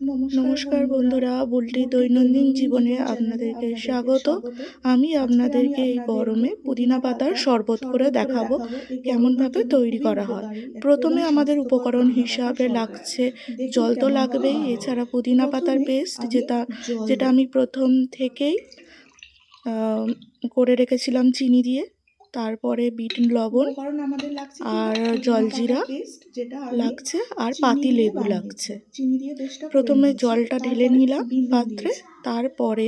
নমস্কার বন্ধুরা, বুলটির দৈনন্দিন জীবনে আপনাদেরকে স্বাগত। আমি আপনাদেরকে এই গরমে পুদিনা পাতার শরবত করে দেখাবো কেমনভাবে তৈরি করা হয়। প্রথমে আমাদের উপকরণ হিসাবে লাগছে জল, তো লাগবেই। এছাড়া পুদিনা পাতার পেস্ট, যেটা আমি প্রথম থেকেই করে রেখেছিলাম চিনি দিয়ে। তারপরে বিট লবণ আর জলজিরা লাগছে, আর পাতি লেবু লাগছে। প্রথমে জলটা ঢেলে নিলাম পাত্রে। তারপরে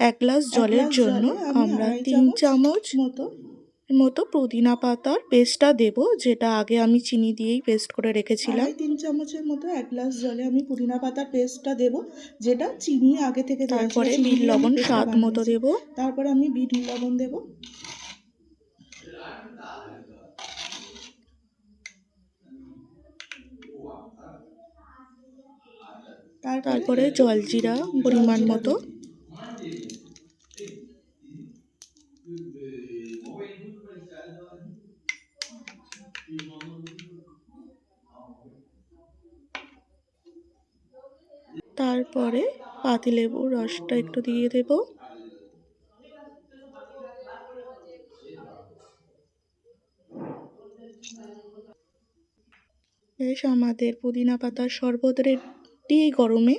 1 গ্লাস জলের জন্য আমরা 3 চামচ মতো পুদিনা পাতার পেস্টটা দেব, যেটা আগে আমি চিনি দিয়েই পেস্ট করে রেখেছিলাম। 3 চামচের মতো 1 গ্লাস জলে আমি পুদিনা পাতার পেস্টটা দেব, যেটা চিনি আগে থেকে দেওয়া ছিল। তারপরে বিট লবণ স্বাদ মতো দেব। তারপরে আমি বিট লবণ দেব। তারপরে জলজিরা পরিমাণ মতো। তারপরে পাতিলেবুর রসটা একটু দিয়ে দেব। বেশ, আমাদের পুদিনা পাতার শরবত রেডি এই গরমে।